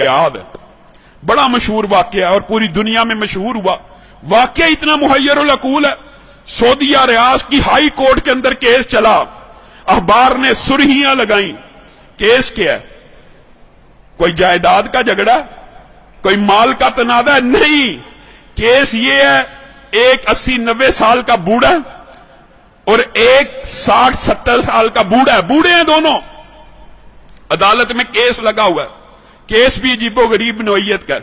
याद है, बड़ा मशहूर वाकया है और पूरी दुनिया में मशहूर हुआ। वाकया इतना मुहय्यरुल अकूल है। सऊदीया रियाज की हाई कोर्ट के अंदर केस चला, अखबार ने सुर्खियां लगाई। केस क्या है? कोई जायदाद का झगड़ा, कोई माल का तनाजा? नहीं, केस ये है, एक 80-90 साल का बूढ़ा और एक 60-70 साल का बूढ़ा है, बूढ़े हैं दोनों, अदालत में केस लगा हुआ है। केस भी अजीबो गरीब नोयत का।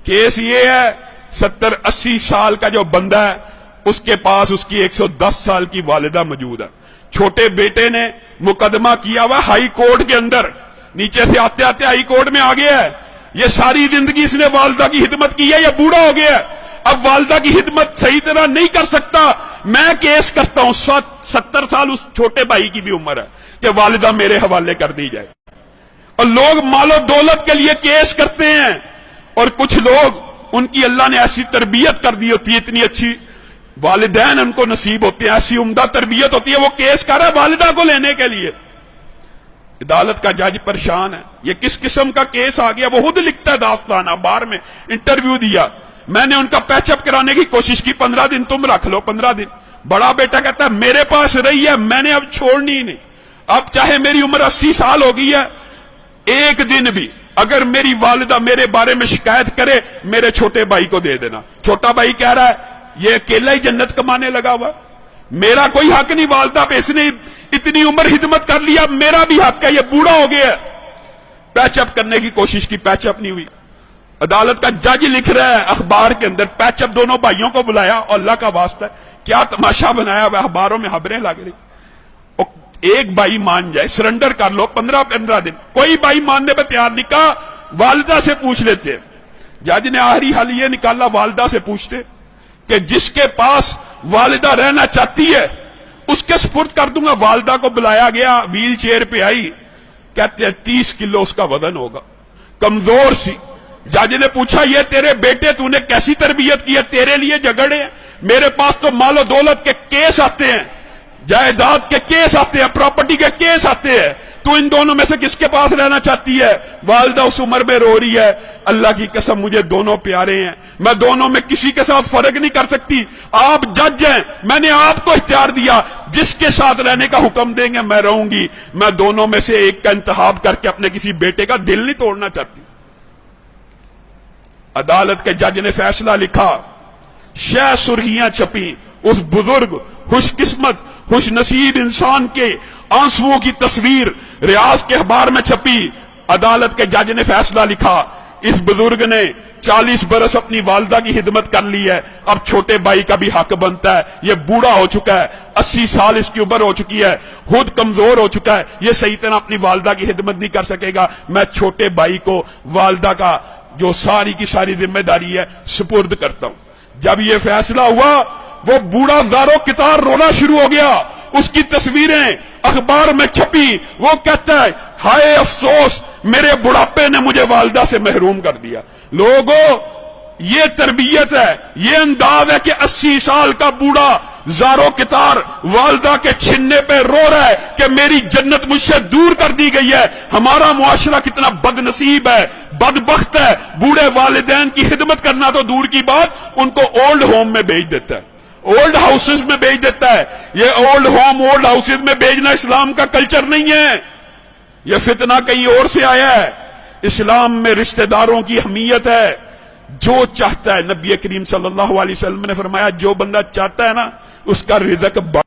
केस ये है, 70-80 साल का जो बंदा है उसके पास उसकी 110 साल की वालिदा मौजूद है। छोटे बेटे ने मुकदमा किया हुआ हाई कोर्ट के अंदर, नीचे से आते आते हाई कोर्ट में आ गया है। ये सारी जिंदगी इसने वालिदा की खिदमत की है, ये बूढ़ा हो गया है, अब वालिदा की खिदमत सही तरह नहीं कर सकता। मैं केस करता हूं, 70 साल उस छोटे भाई की भी उम्र है कि वालिदा मेरे हवाले कर दी जाए। और लोग मालो दौलत के लिए केस करते हैं, और कुछ लोग उनकी अल्लाह ने ऐसी तरबियत कर दी होती है, इतनी अच्छी वालिदैन उनको नसीब होते हैं, ऐसी उम्दा तरबियत होती है, वो केस कर रहा है वालिदा को लेने के लिए। अदालत का जज परेशान है, ये किस किस्म का केस आ गया। वो खुद लिखता है दास्तान, अखबार में इंटरव्यू दिया, मैंने उनका पैचअप कराने की कोशिश की, 15 दिन तुम रख लो, 15 दिन। बड़ा बेटा कहता है मेरे पास रही है, मैंने अब छोड़नी ही नहीं, अब चाहे मेरी उम्र 80 साल हो गई है, एक दिन भी अगर मेरी वालिदा मेरे बारे में शिकायत करे, मेरे छोटे भाई को दे देना। छोटा भाई कह रहा है ये अकेला ही जन्नत कमाने लगा हुआ, मेरा कोई हक नहीं वालिदा पे, इसने इतनी उम्र हिदमत कर लिया, मेरा भी हक है, ये बूढ़ा हो गया। पैचअप करने की कोशिश की, पैचअप नहीं हुई। अदालत का जज लिख रहा है अखबार के अंदर, पैचअप दोनों भाइयों को बुलाया, और अल्लाह का वास्ता क्या तमाशा बनाया हुआ, अखबारों में खबरें लग रही। एक भाई मान जाए, सरेंडर कर लो, 15-15 दिन। कोई भाई मानने पर तैयार नहीं, कहा वालिदा से पूछ लेते। जज ने आखिरी हल ये निकाला, वालिदा से पूछते कि जिसके पास वालिदा रहना चाहती है उसके सुपुर्द कर दूंगा। वालिदा को बुलाया गया, व्हील चेयर पे आई, कहते हैं 30 किलो उसका वजन होगा, कमजोर सी। जज ने पूछा ये तेरे बेटे तूने कैसी तरबियत की है, तेरे लिए झगड़े हैं, मेरे पास तो मालो दौलत के केस आते हैं, जायदाद के केस आते हैं, प्रॉपर्टी के केस आते हैं, तू इन दोनों में से किसके पास रहना चाहती है? वालिदा उस उम्र में रो रही है, अल्लाह की कसम मुझे दोनों प्यारे हैं, मैं दोनों में किसी के साथ फर्क नहीं कर सकती, आप जज हैं, मैंने आपको इख्तियार दिया, जिसके साथ रहने का हुक्म देंगे मैं रहूंगी, मैं दोनों में से एक का इंतखाब करके अपने किसी बेटे का दिल नहीं तोड़ना चाहती। अदालत के जज ने फैसला लिखा, शह सुर्खियां छपी, उस बुजुर्ग खुशकिस्मत खुश नसीब इंसान के आंसुओं की तस्वीर रियाज के अखबार में छपी। अदालत के जज ने फैसला लिखा, इस बुजुर्ग ने 40 बरस अपनी वालिदा की खिदमत कर ली है, अब छोटे भाई का भी हक बनता है, ये बूढ़ा हो चुका है, 80 साल इसकी उम्र हो चुकी है, खुद कमजोर हो चुका है, ये सही तरह अपनी वालिदा की खिदमत नहीं कर सकेगा, मैं छोटे भाई को वालिदा का जो सारी की सारी जिम्मेदारी है सुपुर्द करता हूं। जब ये फैसला हुआ, वो बूढ़ा ज़ारो कितार रोना शुरू हो गया, उसकी तस्वीरें अखबार में छपी, वो कहता है हाय अफसोस, मेरे बुढ़ापे ने मुझे वालिदा से महरूम कर दिया। लोगों, ये तरबियत है, ये अंदाज है कि 80 साल का बूढ़ा ज़ारो कितार वालिदा के छिन्ने पे रो रहा है कि मेरी जन्नत मुझसे दूर कर दी गई है। हमारा मुआशरा कितना बदनसीब है, बदबख्त है, बूढ़े वालिदैन की खिदमत करना तो दूर की बात, उनको ओल्ड होम में भेज देता है, ओल्ड हाउसेज में भेज देता है। ये ओल्ड होम ओल्ड हाउसेज में भेजना इस्लाम का कल्चर नहीं है, यह फितना कहीं और से आया है। इस्लाम में रिश्तेदारों की अहमियत है। जो चाहता है, नबी करीम सल्लल्लाहु अलैहि वसल्लम ने फरमाया, जो बंदा चाहता है ना उसका रिज़्क